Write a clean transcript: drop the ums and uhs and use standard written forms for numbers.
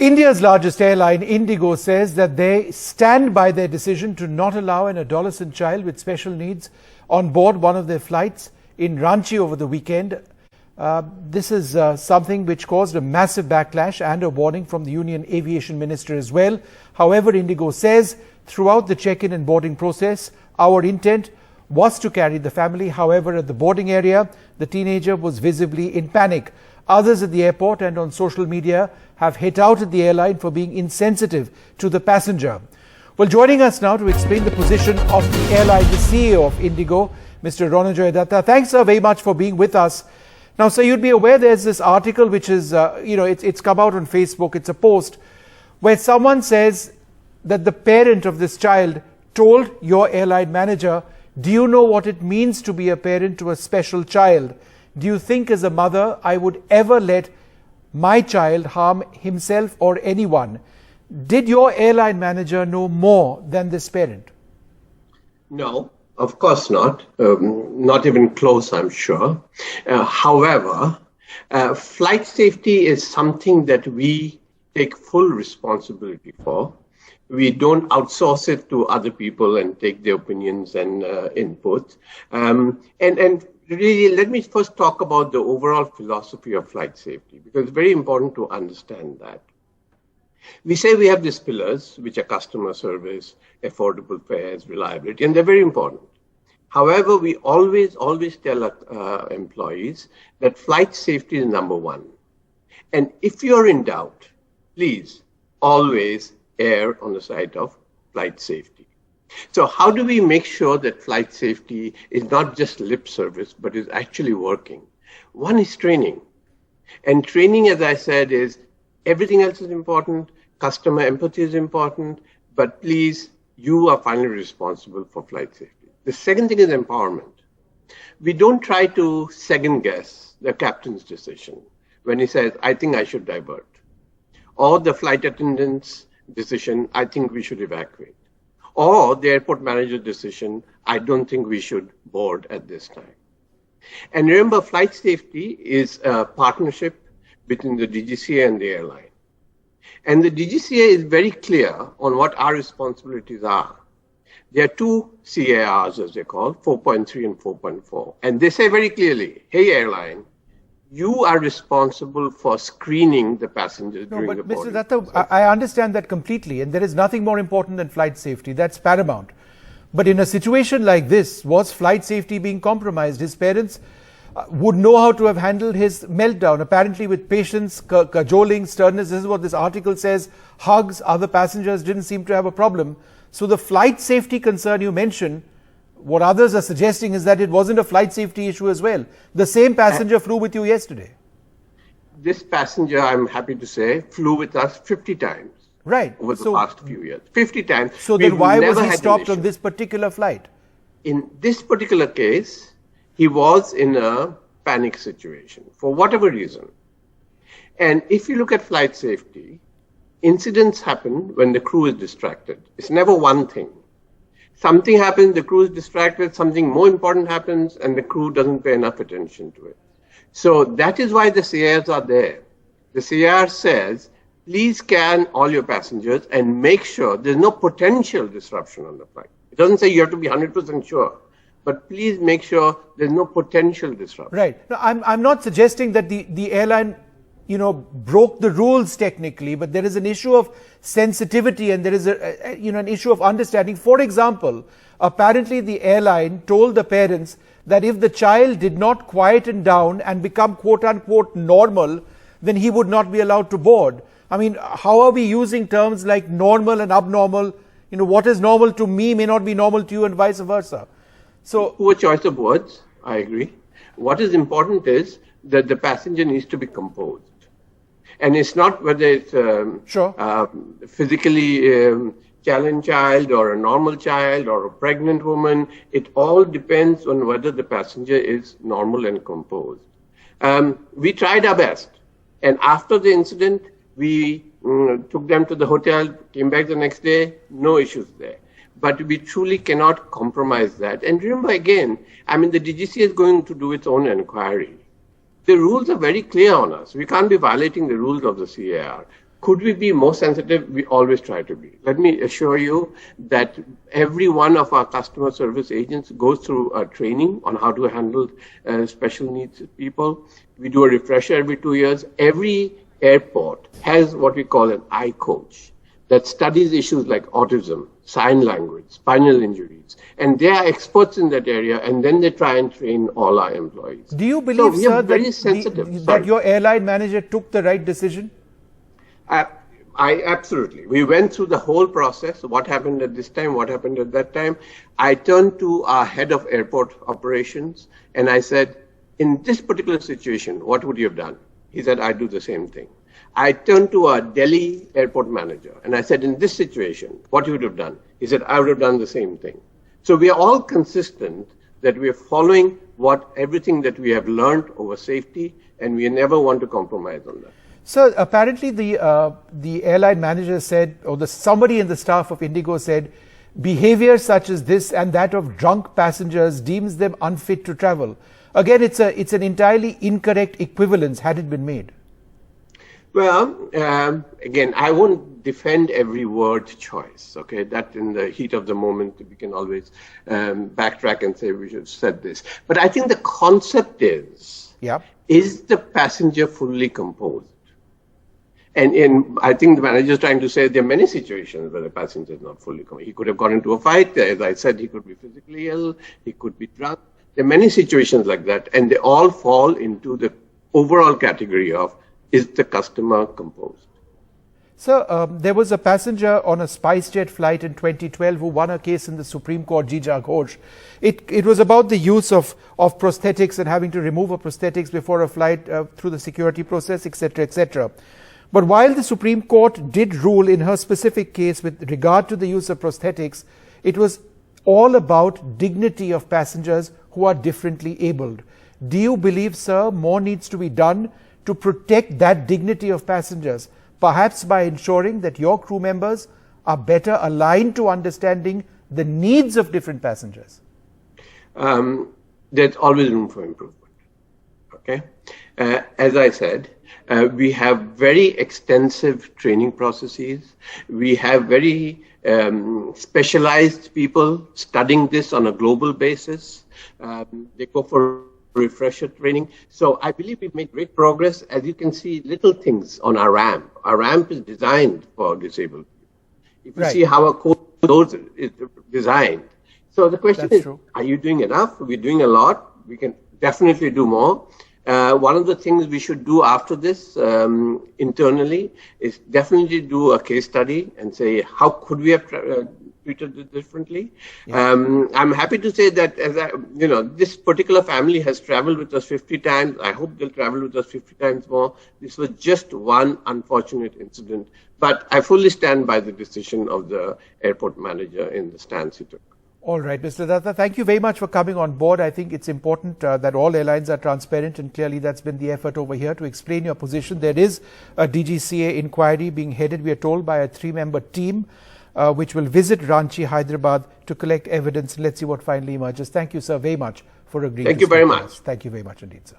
India's largest airline, IndiGo, says that they stand by their decision to not allow an adolescent child with special needs on board one of their flights in Ranchi over the weekend. This is something which caused a massive backlash and a warning from the Union Aviation Minister as well. However, IndiGo says throughout the check-in and boarding process, our intent was to carry the family. However, at the boarding area, the teenager was visibly in panic. Others at the airport and on social media have hit out at the airline for being insensitive to the passenger. Well, joining us now to explain the position of the airline, the CEO of IndiGo, Mr. Ronojoy Dutta. Thanks, sir, very much for being with us. Now, sir, you'd be aware there's this article which is, it's come out on Facebook. It's a post where someone says that the parent of this child told your airline manager, do you know what it means to be a parent to a special child? Do you think as a mother I would ever let my child harm himself or anyone? Did your airline manager know more than this parent? No, of course not. Not even close, I'm sure. However, flight safety is something that we take full responsibility for. We don't outsource it to other people and take their opinions and input. And really, let me first talk about the overall philosophy of flight safety, because it's very important to understand that. We say we have these pillars, which are customer service, affordable fares, reliability, and they're very important. However, we always tell our employees that flight safety is number one. And if you're in doubt, please always err on the side of flight safety. So how do we make sure that flight safety is not just lip service, but is actually working? One is training. And training, as I said, is everything else is important. Customer empathy is important. But please, you are finally responsible for flight safety. The second thing is empowerment. We don't try to second guess the captain's decision when he says, I think I should divert. Or the flight attendant's decision, I think we should evacuate. Or the airport manager's decision, I don't think we should board at this time. And remember, flight safety is a partnership between the DGCA and the airline. And the DGCA is very clear on what our responsibilities are. There are two CARs, as they call, 4.3 and 4.4. And they say very clearly, hey, airline, you are responsible for screening the passengers during the boarding. Mr. Dutta, I understand that completely, and there is nothing more important than flight safety. That's paramount. But in a situation like this, was flight safety being compromised? His parents would know how to have handled his meltdown, apparently with patience, cajoling, sternness. This is what this article says. Hugs, other passengers didn't seem to have a problem. So the flight safety concern you mentioned, what others are suggesting is that it wasn't a flight safety issue as well. The same passenger flew with you yesterday. This passenger, I'm happy to say, flew with us 50 times. Right. Over the past few years. 50 times. So then why was he stopped on this particular flight? In this particular case, he was in a panic situation for whatever reason. And if you look at flight safety, incidents happen when the crew is distracted. It's never one thing. Something happens, the crew is distracted, something more important happens, and the crew doesn't pay enough attention to it. So that is why the CARs are there. The CAR says, please scan all your passengers and make sure there's no potential disruption on the flight. It doesn't say you have to be 100% sure, but please make sure there's no potential disruption. Right. Now, I'm not suggesting that the airline broke the rules technically, but there is an issue of sensitivity and there is an issue of understanding. For example, apparently the airline told the parents that if the child did not quieten down and become quote unquote normal, then he would not be allowed to board. I mean, how are we using terms like normal and abnormal? What is normal to me may not be normal to you and vice versa. So, poor choice of words, I agree. What is important is that the passenger needs to be composed. And it's not whether it's physically challenged child or a normal child or a pregnant woman. It all depends on whether the passenger is normal and composed. We tried our best. And after the incident, we took them to the hotel, came back the next day, no issues there. But we truly cannot compromise that. And remember again, the DGCA is going to do its own inquiry. The rules are very clear on us. We can't be violating the rules of the CAR. Could we be more sensitive? We always try to be. Let me assure you that every one of our customer service agents goes through a training on how to handle special needs people. We do a refresher every 2 years. Every airport has what we call an eye coach that studies issues like autism, sign language, spinal injuries, and they are experts in that area, and then they try and train all our employees. Do you believe, sir, that your airline manager took the right decision? I absolutely. We went through the whole process. What happened at this time? What happened at that time? I turned to our head of airport operations and I said, in this particular situation, what would you have done? He said, I'd do the same thing. I turned to our Delhi airport manager and I said, in this situation, what you would have done? He said, I would have done the same thing. So we are all consistent that we are following everything that we have learned over safety, and we never want to compromise on that. So apparently the airline manager said, or somebody in the staff of IndiGo said, behavior such as this and that of drunk passengers deems them unfit to travel. Again, it's an entirely incorrect equivalence had it been made. Well, again, I won't defend every word choice, okay? That in the heat of the moment, we can always backtrack and say we should have said this. But I think the concept is the passenger fully composed? And I think the manager is trying to say there are many situations where the passenger is not fully composed. He could have got into a fight. As I said, he could be physically ill. He could be drunk. There are many situations like that, and they all fall into the overall category of, is the customer composed? So there was a passenger on a SpiceJet flight in 2012 who won a case in the Supreme Court, Jija Ghosh. It was about the use of prosthetics and having to remove a prosthetics before a flight through the security process, etc., etc. But while the Supreme Court did rule in her specific case with regard to the use of prosthetics, it was all about dignity of passengers who are differently abled. Do you believe, sir, more needs to be done to protect that dignity of passengers, perhaps by ensuring that your crew members are better aligned to understanding the needs of different passengers? There's always room for improvement. Okay? As I said, we have very extensive training processes. We have very specialized people studying this on a global basis. They go for refresher training. So I believe we've made great progress. As you can see, little things on our ramp. Our ramp is designed for disabled people. If you see how a coach is designed. So the question is, are you doing enough? We're doing a lot. We can definitely do more. One of the things we should do after this internally is definitely do a case study and say, how could we have treated it differently? I'm happy to say that this particular family has traveled with us 50 times. I hope they'll travel with us 50 times more. This was just one unfortunate incident, but I fully stand by the decision of the airport manager in the stance he took. All right, Mr. Dutta, thank you very much for coming on board. I think it's important that all airlines are transparent, and clearly that's been the effort over here to explain your position. There is a DGCA inquiry being headed, we are told, by a 3-member team which will visit Ranchi, Hyderabad to collect evidence. Let's see what finally emerges. Thank you, sir, very much for agreeing. Thank you very much. Thank you very much indeed, sir.